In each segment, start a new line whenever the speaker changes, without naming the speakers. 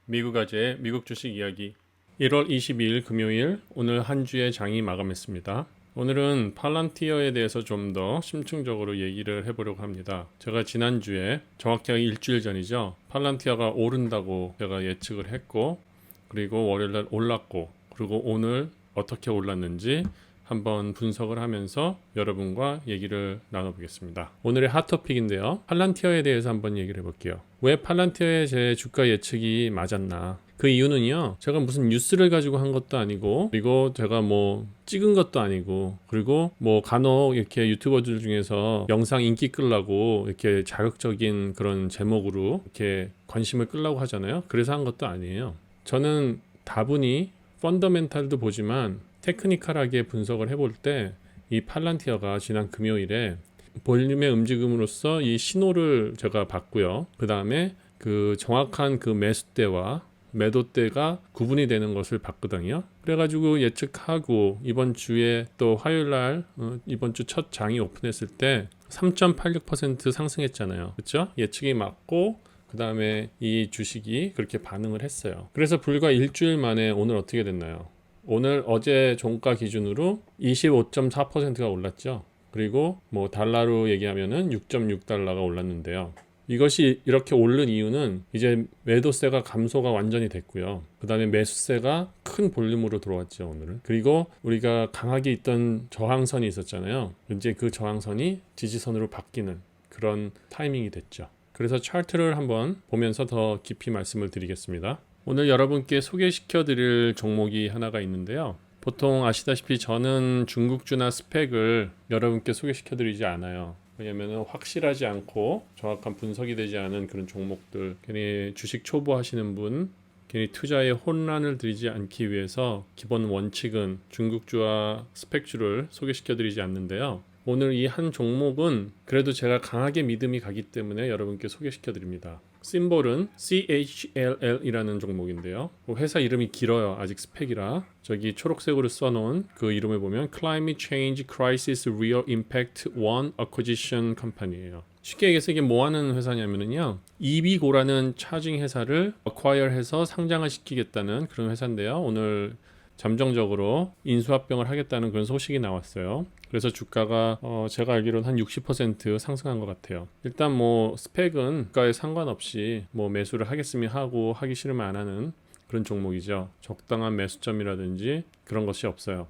미국 아재의 미국 주식 이야기 1월 22일 금요일 오늘 한 주의 장이 마감했습니다. 오늘은 팔란티어에 대해서 좀 더 심층적으로 얘기를 해보려고 합니다. 제가 지난주에 정확히 일주일 전이죠. 팔란티어가 오른다고 제가 예측을 했고 그리고 월요일날 올랐고 그리고 오늘 어떻게 올랐는지 한번 분석을 하면서 여러분과 얘기를 나눠보겠습니다. 오늘의 핫토픽인데요. 팔란티어에 대해서 한번 얘기를 해볼게요. 왜 팔란티어의 제 주가 예측이 맞았나? 그 이유는요. 제가 무슨 뉴스를 가지고 한 것도 아니고 그리고 제가 뭐 찍은 것도 아니고 그리고 뭐 간혹 이렇게 유튜버들 중에서 영상 인기 끌라고 이렇게 자극적인 그런 제목으로 이렇게 관심을 끌라고 하잖아요. 그래서 한 것도 아니에요. 저는 다분히 펀더멘탈도 보지만 테크니컬하게 분석을 해볼 때 이 팔란티어가 지난 금요일에 볼륨의 움직임으로써 이 신호를 제가 봤고요. 그 다음에 그 정확한 그 매수대와 매도대가 구분이 되는 것을 봤거든요. 그래가지고 예측하고 이번 주에 또 화요일날 이번 주 첫 장이 오픈했을 때 3.86% 상승했잖아요. 그렇죠? 예측이 맞고 그 다음에 이 주식이 그렇게 반응을 했어요. 그래서 불과 일주일 만에 오늘 어떻게 됐나요? 오늘 어제 종가 기준으로 25.4%가 올랐죠. 그리고 뭐 달러로 얘기하면은 6.6달러가 올랐는데요. 이것이 이렇게 오른 이유는 이제 매도세가 감소가 완전히 됐고요. 그 다음에 매수세가 큰 볼륨으로 들어왔죠, 오늘은. 그리고 우리가 강하게 있던 저항선이 있었잖아요. 이제 그 저항선이 지지선으로 바뀌는 그런 타이밍이 됐죠. 그래서 차트를 한번 보면서 더 깊이 말씀을 드리겠습니다. 오늘 여러분께 소개시켜 드릴 종목이 하나가 있는데요. 보통 아시다시피 저는 중국주나 스펙을 여러분께 소개시켜 드리지 않아요. 왜냐하면 확실하지 않고 정확한 분석이 되지 않은 그런 종목들, 괜히 주식 초보 하시는 분, 괜히 투자에 혼란을 드리지 않기 위해서 기본 원칙은 중국주와 스펙주를 소개시켜 드리지 않는데요. 오늘 이 한 종목은 그래도 제가 강하게 믿음이 가기 때문에 여러분께 소개시켜 드립니다. 심볼은 CHLL이라는 종목인데요. 회사 이름이 길어요. 아직 스펙이라. 저기 초록색으로 써놓은 그 이름을 보면 Climate Change Crisis Real Impact One Acquisition Company예요. 쉽게 얘기해서 이게 뭐 하는 회사냐면요. EV고라는 차징 회사를 acquire해서 상장을 시키겠다는 그런 회사인데요. 오늘 잠정적으로 인수합병을 하겠다는 그런 소식이 나왔어요. 그래서 주가가 제가 알기로는 한 60% 상승한 것 같아요. 일단 뭐 스펙은 주가에 상관없이 뭐 매수를 하겠으면 하고 하기 싫으면 안 하는 그런 종목이죠. 적당한 매수점이라든지 그런 것이 없어요.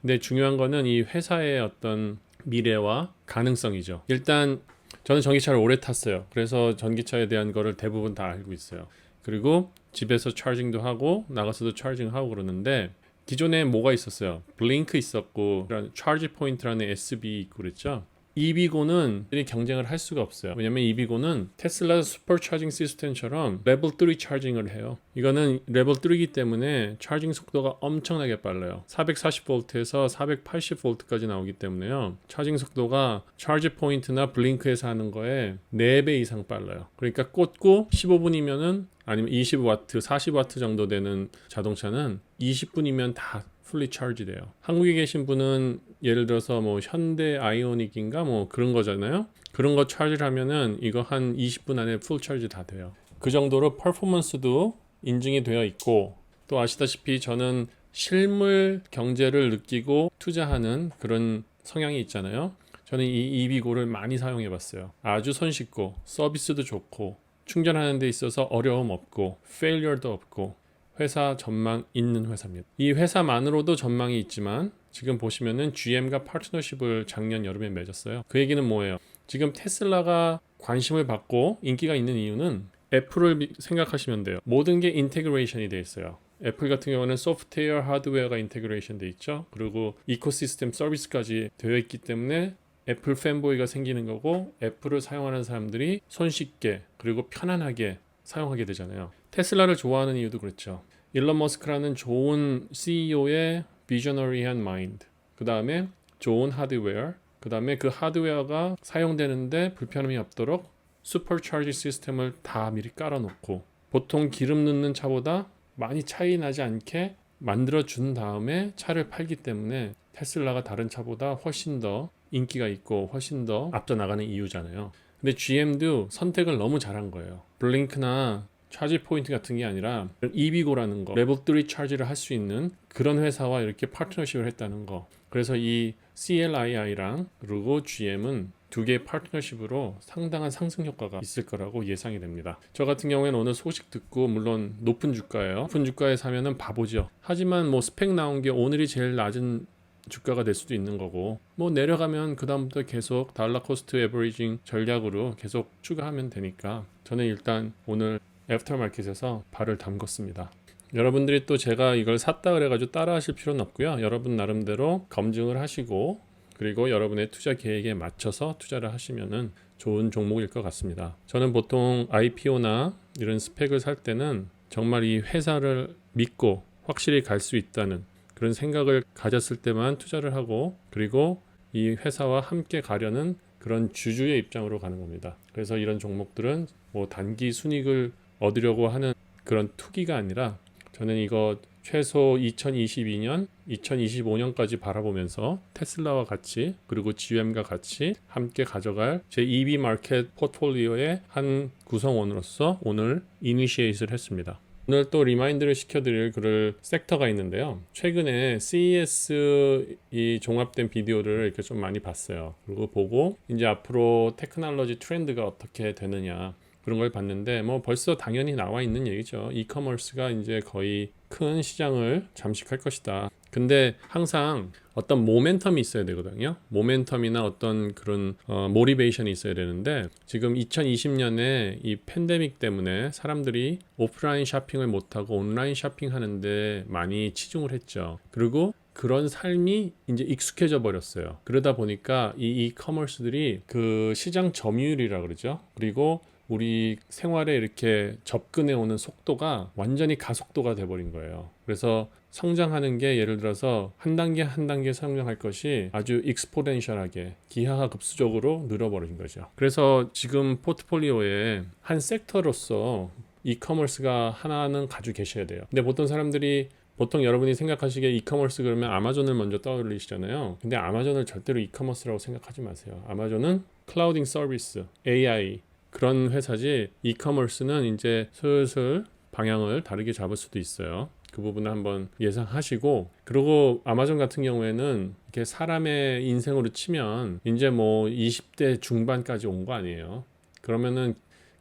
근데 중요한 거는 이 회사의 어떤 미래와 가능성이죠. 일단 저는 전기차를 오래 탔어요. 그래서 전기차에 대한 거를 대부분 다 알고 있어요. 그리고 집에서 차징도 하고 나가서도 차징하고 그러는데 기존에 뭐가 있었어요? 블링크 있었고 차지 포인트라는 SB 있고 그랬죠. EV고는 경쟁을 할 수가 없어요. 왜냐면 EV고는 테슬라 슈퍼차징 시스템처럼 레벨 3 차징을 해요. 이거는 레벨 3이기 때문에 차징 속도가 엄청나게 빨라요. 440V에서 480V까지 나오기 때문에요. 차징 속도가 차지 포인트나 블링크에서 하는 거에 4배 이상 빨라요. 그러니까 꽂고 15분이면은 아니면 20W, 40W 정도 되는 자동차는 20분이면 다 풀리 차지 돼요. 한국에 계신 분은 예를 들어서 뭐 현대 아이오닉인가 뭐 그런 거잖아요. 그런 거 차지를 하면은 이거 한 20분 안에 풀 차지 다 돼요. 그 정도로 퍼포먼스도 인증이 되어 있고 또 아시다시피 저는 실물 경제를 느끼고 투자하는 그런 성향이 있잖아요. 저는 이 EV고를 많이 사용해 봤어요. 아주 손쉽고 서비스도 좋고 충전하는 데 있어서 어려움 없고 페일리어도 없고 회사 전망 있는 회사입니다. 이 회사만으로도 전망이 있지만 지금 보시면은 GM과 파트너십을 작년 여름에 맺었어요. 그 얘기는 뭐예요? 지금 테슬라가 관심을 받고 인기가 있는 이유는 애플을 생각하시면 돼요. 모든 게 인테그레이션이 돼 있어요. 애플 같은 경우는 소프트웨어, 하드웨어가 인테그레이션 돼 있죠. 그리고 이코시스템 서비스까지 되어 있기 때문에 애플 팬보이가 생기는 거고 애플을 사용하는 사람들이 손쉽게 그리고 편안하게 사용하게 되잖아요. 테슬라를 좋아하는 이유도 그렇죠. 일론 머스크라는 좋은 CEO의 비저너리한 마인드, 그 다음에 좋은 하드웨어, 그 다음에 그 하드웨어가 사용되는데 불편함이 없도록 슈퍼차지 시스템을 다 미리 깔아놓고 보통 기름 넣는 차보다 많이 차이 나지 않게 만들어 준 다음에 차를 팔기 때문에 테슬라가 다른 차보다 훨씬 더 인기가 있고 훨씬 더 앞서 나가는 이유잖아요. 근데 GM도 선택을 너무 잘한 거예요. 블링크나 차지 포인트 같은 게 아니라 EB고라는 거, 레벨 3 차지를 할 수 있는 그런 회사와 이렇게 파트너십을 했다는 거. 그래서 이 CLII랑 그리고 GM은 두 개의 파트너십으로 상당한 상승 효과가 있을 거라고 예상이 됩니다. 저 같은 경우에는 오늘 소식 듣고 물론 높은 주가예요. 높은 주가에 사면은 바보죠. 하지만 뭐 스펙 나온 게 오늘이 제일 낮은 주가가 될 수도 있는 거고 뭐 내려가면 그 다음부터 계속 달러 코스트 에버리징 전략으로 계속 추가하면 되니까 저는 일단 오늘 애프터마켓에서 발을 담궜습니다. 여러분들이 또 제가 이걸 샀다 그래가지고 따라 하실 필요는 없고요. 여러분 나름대로 검증을 하시고 그리고 여러분의 투자 계획에 맞춰서 투자를 하시면은 좋은 종목일 것 같습니다. 저는 보통 IPO나 이런 스펙을 살 때는 정말 이 회사를 믿고 확실히 갈 수 있다는 그런 생각을 가졌을 때만 투자를 하고 그리고 이 회사와 함께 가려는 그런 주주의 입장으로 가는 겁니다. 그래서 이런 종목들은 뭐 단기 순이익을 얻으려고 하는 그런 투기가 아니라 저는 이거 최소 2022년, 2025년까지 바라보면서 테슬라와 같이 그리고 GM과 같이 함께 가져갈 제 EV 마켓 포트폴리오의 한 구성원으로서 오늘 이니시에이트를 했습니다. 오늘 또 리마인드를 시켜드릴 그럴 섹터가 있는데요. 최근에 CES 이 종합된 비디오를 이렇게 좀 많이 봤어요. 그리고 보고 이제 앞으로 테크놀로지 트렌드가 어떻게 되느냐 그런 걸 봤는데 뭐 벌써 당연히 나와 있는 얘기죠. 이커머스가 이제 거의 큰 시장을 잠식할 것이다. 근데 항상 어떤 모멘텀이 있어야 되거든요. 모멘텀이나 어떤 그런 모티베이션이 있어야 되는데 지금 2020년에 이 팬데믹 때문에 사람들이 오프라인 쇼핑을 못하고 온라인 쇼핑하는데 많이 치중을 했죠. 그리고 그런 삶이 이제 익숙해져 버렸어요. 그러다 보니까 이 이커머스들이 그 시장 점유율이라 그러죠. 그리고 우리 생활에 이렇게 접근해 오는 속도가 완전히 가속도가 돼버린 거예요. 그래서 성장하는 게 예를 들어서 한 단계 한 단계 성장할 것이 아주 익스포넨셜하게 기하급수적으로 늘어버린 거죠. 그래서 지금 포트폴리오에 한 섹터로서 이커머스가 하나는 가지고 계셔야 돼요. 근데 보통 여러분이 생각하시기에 이커머스 그러면 아마존을 먼저 떠올리시잖아요. 근데 아마존을 절대로 이커머스라고 생각하지 마세요. 아마존은 클라우딩 서비스, AI 그런 회사지 이커머스는 이제 슬슬 방향을 다르게 잡을 수도 있어요. 그 부분을 한번 예상하시고 그리고 아마존 같은 경우에는 이렇게 사람의 인생으로 치면 이제 뭐 20대 중반까지 온 거 아니에요. 그러면은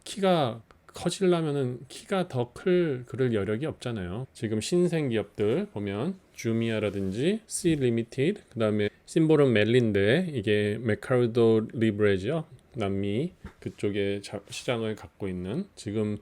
키가 커지려면은 키가 더 클 그럴 여력이 없잖아요. 지금 신생 기업들 보면 주미아라든지 C 리미티드 그다음에 심볼은 멜린데 이게 메카르도 리브레죠. 남미 그쪽에 시장을 갖고 있는 지금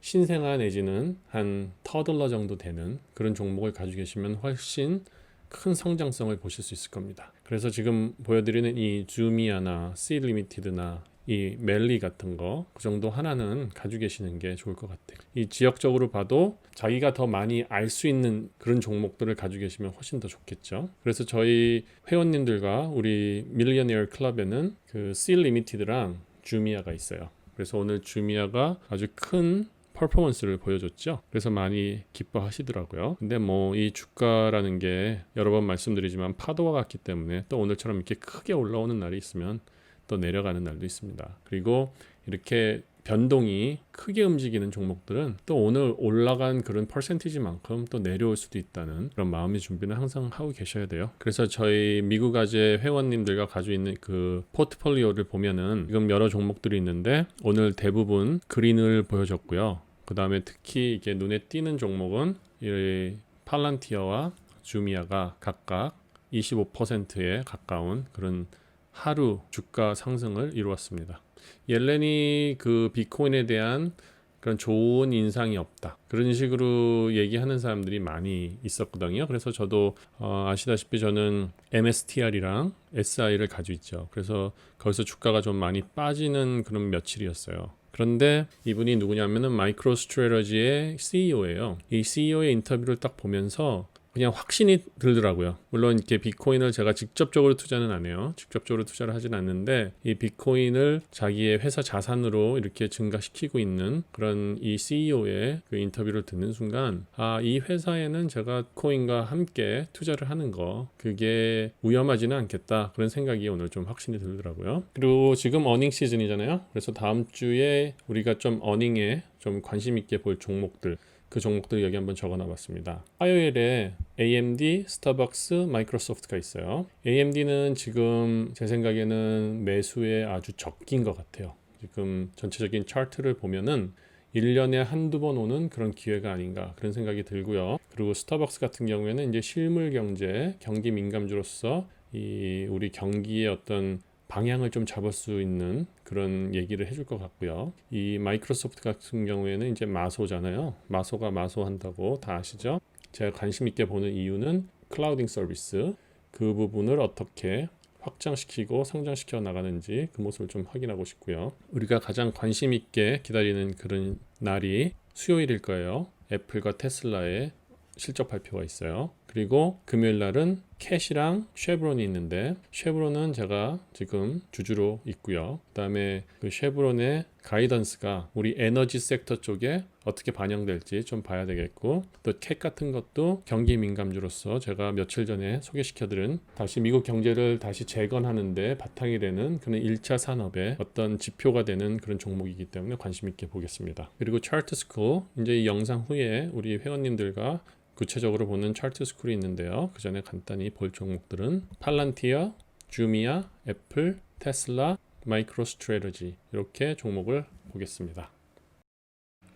신생아 내지는 한 터들러 정도 되는 그런 종목을 가지고 계시면 훨씬 큰 성장성을 보실 수 있을 겁니다. 그래서 지금 보여드리는 이 주미아나 C 리미티드나 이 멜리 같은 거 그 정도 하나는 가지고 계시는 게 좋을 것 같아요. 이 지역적으로 봐도 자기가 더 많이 알 수 있는 그런 종목들을 가지고 계시면 훨씬 더 좋겠죠. 그래서 저희 회원님들과 우리 밀리어네어 클럽에는 그 C 리미티드랑 주미아가 있어요. 그래서 오늘 주미아가 아주 큰 퍼포먼스를 보여줬죠. 그래서 많이 기뻐하시더라고요. 근데 뭐 이 주가라는 게 여러 번 말씀드리지만 파도가 같기 때문에 또 오늘처럼 이렇게 크게 올라오는 날이 있으면 또 내려가는 날도 있습니다. 그리고 이렇게 변동이 크게 움직이는 종목들은 또 오늘 올라간 그런 퍼센티지만큼 또 내려올 수도 있다는 그런 마음의 준비는 항상 하고 계셔야 돼요. 그래서 저희 미국 아재 회원님들과 가지고 있는 그 포트폴리오를 보면은 지금 여러 종목들이 있는데 오늘 대부분 그린을 보여줬고요. 그 다음에 특히 이게 눈에 띄는 종목은 이 팔란티어와 주미아가 각각 25%에 가까운 그런 하루 주가 상승을 이루었습니다. 옐렌이 그 비트코인에 대한 그런 좋은 인상이 없다. 그런 식으로 얘기하는 사람들이 많이 있었거든요. 그래서 저도 아시다시피 저는 MSTR이랑 SI를 가지고 있죠. 그래서 거기서 주가가 좀 많이 빠지는 그런 며칠이었어요. 그런데 이분이 누구냐면은 마이크로스트래러지의 CEO예요. 이 CEO의 인터뷰를 딱 보면서 그냥 확신이 들더라고요. 물론 이렇게 비트코인을 제가 직접적으로 투자는 안 해요. 직접적으로 투자를 하진 않는데 이 비트코인을 자기의 회사 자산으로 이렇게 증가시키고 있는 그런 이 CEO의 그 인터뷰를 듣는 순간 이 회사에는 제가 코인과 함께 투자를 하는 거 그게 위험하지는 않겠다 그런 생각이 오늘 좀 확신이 들더라고요. 그리고 지금 어닝 시즌이잖아요. 그래서 다음 주에 우리가 좀 어닝에 좀 관심 있게 볼 종목들 그 종목들 여기 한번 적어놔봤습니다. 화요일에 AMD, 스타벅스, 마이크로소프트가 있어요. AMD는 지금 제 생각에는 매수에 아주 적긴 것 같아요. 지금 전체적인 차트를 보면은 1년에 한두 번 오는 그런 기회가 아닌가 그런 생각이 들고요. 그리고 스타벅스 같은 경우에는 이제 실물 경제, 경기 민감주로서 이 우리 경기의 어떤 방향을 좀 잡을 수 있는 그런 얘기를 해줄 것 같고요. 이 마이크로소프트 같은 경우에는 이제 마소잖아요. 마소가 마소한다고 다 아시죠? 제가 관심 있게 보는 이유는 클라우딩 서비스 그 부분을 어떻게 확장시키고 성장시켜 나가는지 그 모습을 좀 확인하고 싶고요. 우리가 가장 관심 있게 기다리는 그런 날이 수요일일 거예요. 애플과 테슬라의 실적 발표가 있어요. 그리고 금요일 날은 캣이랑 쉐브론이 있는데 쉐브론은 제가 지금 주주로 있고요. 그다음에 그 쉐브론의 가이던스가 우리 에너지 섹터 쪽에 어떻게 반영될지 좀 봐야 되겠고 또 캣 같은 것도 경기 민감주로서 제가 며칠 전에 소개시켜드린 다시 미국 경제를 다시 재건하는데 바탕이 되는 그런 1차 산업의 어떤 지표가 되는 그런 종목이기 때문에 관심 있게 보겠습니다. 그리고 차트 스쿨 이제 이 영상 후에 우리 회원님들과 구체적으로 보는 차트 스쿨이 있는데요. 그 전에 간단히 볼 종목들은 팔란티어, 주미아, 애플, 테슬라, 마이크로스트래터지 이렇게 종목을 보겠습니다.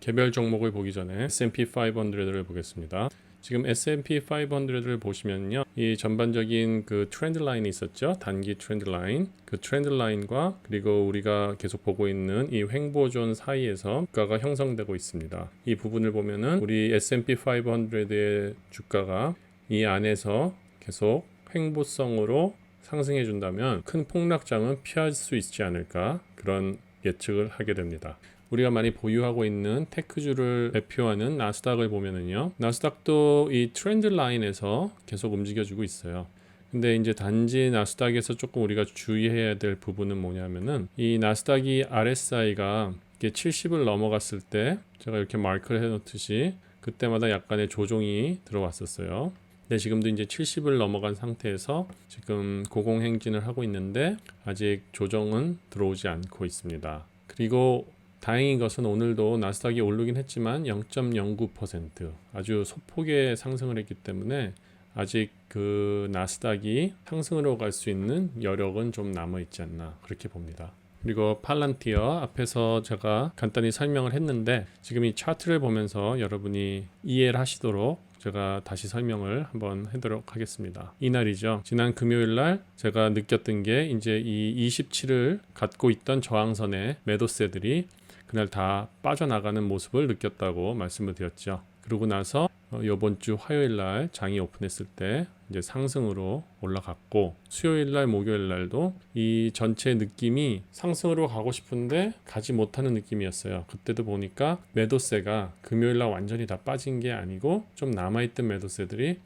개별 종목을 보기 전에 S&P 500를 보겠습니다. 지금 S&P 500를 보시면요. 이 전반적인 그 트렌드 라인이 있었죠. 단기 트렌드 라인. 그 트렌드 라인과 그리고 우리가 계속 보고 있는 이 횡보존 사이에서 주가가 형성되고 있습니다. 이 부분을 보면은 우리 S&P 500의 주가가 이 안에서 계속 횡보성으로 상승해 준다면 큰 폭락장은 피할 수 있지 않을까 그런 예측을 하게 됩니다. 우리가 많이 보유하고 있는 테크주를 대표하는 나스닥을 보면은요. 나스닥도 이 트렌드 라인에서 계속 움직여주고 있어요. 근데 이제 단지 나스닥에서 조금 우리가 주의해야 될 부분은 뭐냐면은 이 나스닥이 RSI가 이게 70을 넘어갔을 때 제가 이렇게 마크를 해놓듯이 그때마다 약간의 조정이 들어왔었어요. 근데 지금도 이제 70을 넘어간 상태에서 지금 고공행진을 하고 있는데 아직 조정은 들어오지 않고 있습니다. 그리고 다행인 것은 오늘도 나스닥이 오르긴 했지만 0.09% 아주 소폭의 상승을 했기 때문에 아직 그 나스닥이 상승으로 갈 수 있는 여력은 좀 남아 있지 않나 그렇게 봅니다. 그리고 팔란티어 앞에서 제가 간단히 설명을 했는데 지금 이 차트를 보면서 여러분이 이해를 하시도록 제가 다시 설명을 한번 해도록 하겠습니다. 이날이죠. 지난 금요일 날 제가 느꼈던 게 이제 이 27을 갖고 있던 저항선의 매도세들이 그날 다 빠져나가는 모습을 느꼈다고 말씀을 드렸죠. 그러고 나서 이번 주 화요일 날 장이 오픈했을 때 이제 상승으로 올라갔고 수요일 날 목요일 날도 이 전체 느낌이 상승으로 가고 싶은데 가지 못하는 느낌이었어요. 그때도 보니까 매도세가 금요일 날 완전히 다 빠진 게 아니고 좀 남아있던 매도세들이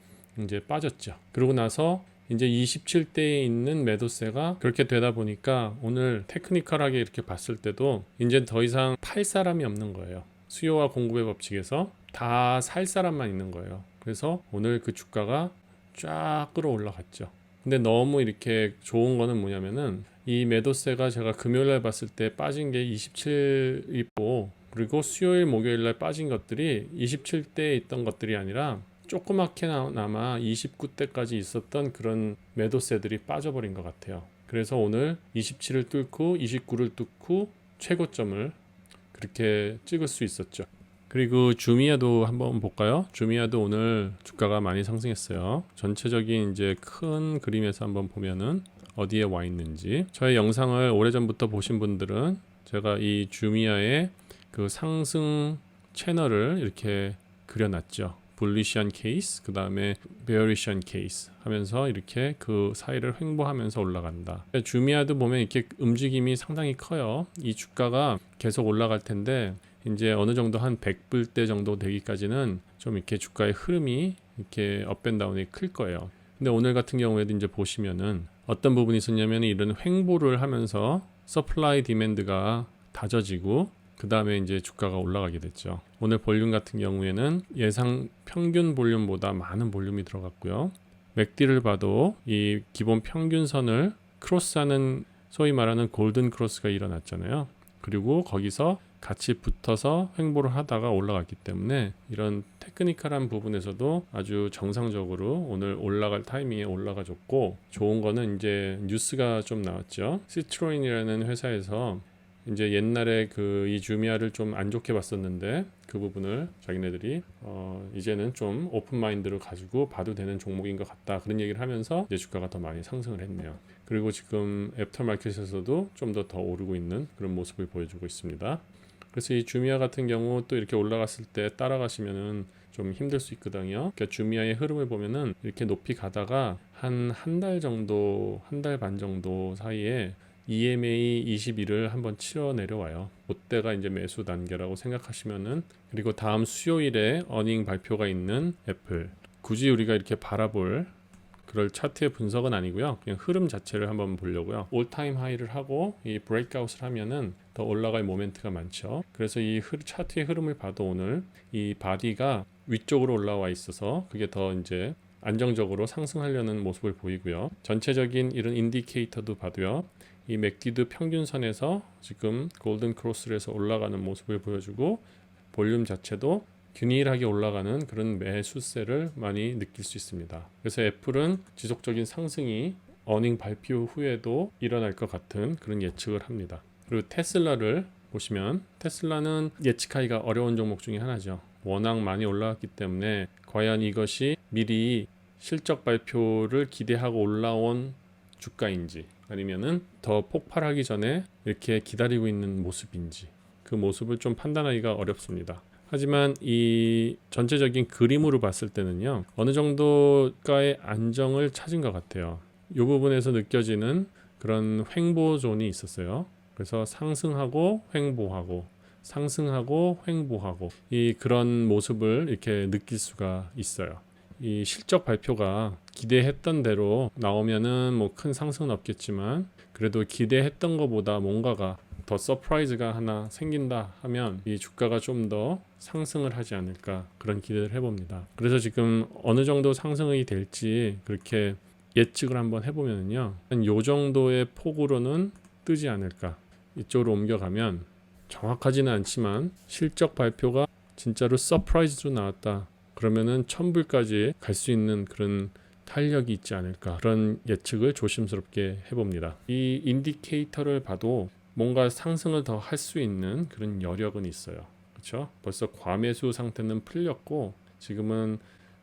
이제 빠졌죠. 그러고 나서 이제 27대에 있는 매도세가 그렇게 되다 보니까 오늘 테크니컬하게 이렇게 봤을 때도 이제 더 이상 팔 사람이 없는 거예요. 수요와 공급의 법칙에서 다 살 사람만 있는 거예요. 그래서 오늘 그 주가가 쫙 끌어올라갔죠. 근데 너무 이렇게 좋은 거는 뭐냐면은 이 매도세가 제가 금요일날 봤을 때 빠진 게 27이고 그리고 수요일 목요일날 빠진 것들이 27대에 있던 것들이 아니라 조그맣게나마 29대까지 있었던 그런 매도세들이 빠져버린 것 같아요. 그래서 오늘 27을 뚫고 29를 뚫고 최고점을 그렇게 찍을 수 있었죠. 그리고 주미아도 한번 볼까요? 주미아도 오늘 주가가 많이 상승했어요. 전체적인 이제 큰 그림에서 한번 보면은 어디에 와 있는지 저의 영상을 오래전부터 보신 분들은 제가 이 주미아의 그 상승 채널을 이렇게 그려놨죠. 불리시한 케이스, 그 다음에 베어리시한 케이스 하면서 이렇게 그 사이를 횡보하면서 올라간다. 주미아도 보면 이렇게 움직임이 상당히 커요. 이 주가가 계속 올라갈 텐데 이제 어느 정도 한 100불대 정도 되기까지는 좀 이렇게 주가의 흐름이 이렇게 업앤다운이 클 거예요. 근데 오늘 같은 경우에도 이제 보시면은 어떤 부분이 있었냐면 이런 횡보를 하면서 서플라이 디맨드가 다져지고 그 다음에 이제 주가가 올라가게 됐죠. 오늘 볼륨 같은 경우에는 예상 평균 볼륨보다 많은 볼륨이 들어갔고요. 맥디를 봐도 이 기본 평균선을 크로스하는 소위 말하는 골든 크로스가 일어났잖아요. 그리고 거기서 같이 붙어서 횡보를 하다가 올라갔기 때문에 이런 테크니컬한 부분에서도 아주 정상적으로 오늘 올라갈 타이밍에 올라가줬고, 좋은 거는 이제 뉴스가 좀 나왔죠. 시트로인이라는 회사에서 이제 옛날에 이 주미아를 좀 안 좋게 봤었는데 그 부분을 자기네들이 이제는 좀 오픈 마인드를 가지고 봐도 되는 종목인 것 같다, 그런 얘기를 하면서 이제 주가가 더 많이 상승을 했네요. 그리고 지금 애프터마켓에서도 좀 더 오르고 있는 그런 모습을 보여주고 있습니다. 그래서 이 주미아 같은 경우 또 이렇게 올라갔을 때 따라가시면은 좀 힘들 수 있거든요. 그러니까 주미아의 흐름을 보면은 이렇게 높이 가다가 한 달 정도, 한 달 반 정도 사이에 EMA 21을 한번 치러 내려와요. 그때가 이제 매수 단계라고 생각하시면은, 그리고 다음 수요일에 어닝 발표가 있는 애플, 굳이 우리가 이렇게 바라볼 그럴 차트의 분석은 아니고요. 그냥 흐름 자체를 한번 보려고요. 올타임 하이를 하고 이 브레이크아웃을 하면은 더 올라갈 모멘트가 많죠. 그래서 이 차트의 흐름을 봐도 오늘 이 바디가 위쪽으로 올라와 있어서 그게 더 이제 안정적으로 상승하려는 모습을 보이고요. 전체적인 이런 인디케이터도 봐도요. 이 맥디도 평균선에서 지금 골든 크로스를 해서 올라가는 모습을 보여주고, 볼륨 자체도 균일하게 올라가는 그런 매수세를 많이 느낄 수 있습니다. 그래서 애플은 지속적인 상승이 어닝 발표 후에도 일어날 것 같은 그런 예측을 합니다. 그리고 테슬라를 보시면, 테슬라는 예측하기가 어려운 종목 중에 하나죠. 워낙 많이 올라왔기 때문에 과연 이것이 미리 실적 발표를 기대하고 올라온 주가인지, 아니면은 더 폭발하기 전에 이렇게 기다리고 있는 모습인지, 그 모습을 좀 판단하기가 어렵습니다. 하지만 이 전체적인 그림으로 봤을 때는요, 어느 정도가의 안정을 찾은 것 같아요. 이 부분에서 느껴지는 그런 횡보존이 있었어요. 그래서 상승하고 횡보하고 상승하고 횡보하고 이 그런 모습을 이렇게 느낄 수가 있어요. 이 실적 발표가 기대했던 대로 나오면은 뭐 큰 상승은 없겠지만, 그래도 기대했던 것보다 뭔가가 더 서프라이즈가 하나 생긴다 하면 이 주가가 좀 더 상승을 하지 않을까, 그런 기대를 해봅니다. 그래서 지금 어느 정도 상승이 될지 그렇게 예측을 한번 해보면요, 한 요 정도의 폭으로는 뜨지 않을까. 이쪽으로 옮겨가면 정확하지는 않지만 실적 발표가 진짜로 서프라이즈로 나왔다 그러면은 1000불까지 갈 수 있는 그런 탄력이 있지 않을까, 그런 예측을 조심스럽게 해봅니다. 이 인디케이터를 봐도 뭔가 상승을 더 할 수 있는 그런 여력은 있어요. 그렇죠? 벌써 과매수 상태는 풀렸고, 지금은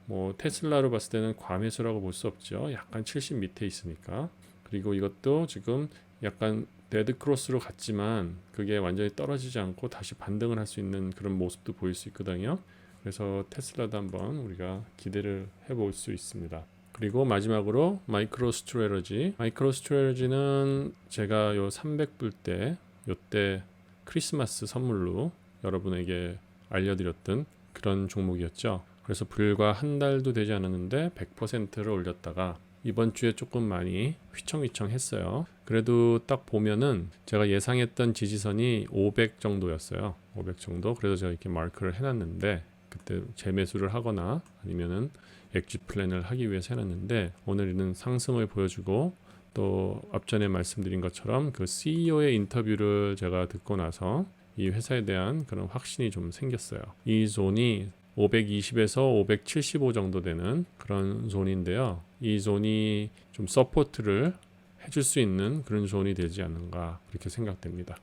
뭐 테슬라로 봤을 때는 과매수라고 볼 수 없죠. 약간 70 밑에 있으니까. 그리고 이것도 지금 약간 데드 크로스로 갔지만 그게 완전히 떨어지지 않고 다시 반등을 할 수 있는 그런 모습도 보일 수 있거든요. 그래서 테슬라도 한번 우리가 기대를 해볼 수 있습니다. 그리고 마지막으로 마이크로스트레러지는 제가 요 300불 때 요때 크리스마스 선물로 여러분에게 알려드렸던 그런 종목이었죠. 그래서 불과 한 달도 되지 않았는데 100%를 올렸다가 이번 주에 조금 많이 휘청휘청 했어요. 그래도 딱 보면은 제가 예상했던 지지선이 500 정도였어요. 500 정도. 그래서 제가 이렇게 마크를 해놨는데, 그때 재매수를 하거나 아니면은 엑짓 플랜을 하기 위해서 해놨는데, 오늘은 상승을 보여주고, 또 앞전에 말씀드린 것처럼 그 CEO의 인터뷰를 제가 듣고 나서 이 회사에 대한 그런 확신이 좀 생겼어요. 이 존이 520에서 575 정도 되는 그런 존인데요. 이 존이 좀 서포트를 해줄 수 있는 그런 존이 되지 않는가, 그렇게 생각됩니다.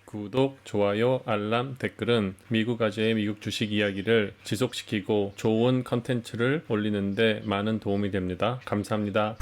구독, 좋아요, 알람, 댓글은 미국 아재의 미국 주식 이야기를 지속시키고 좋은 컨텐츠를 올리는데 많은 도움이 됩니다. 감사합니다.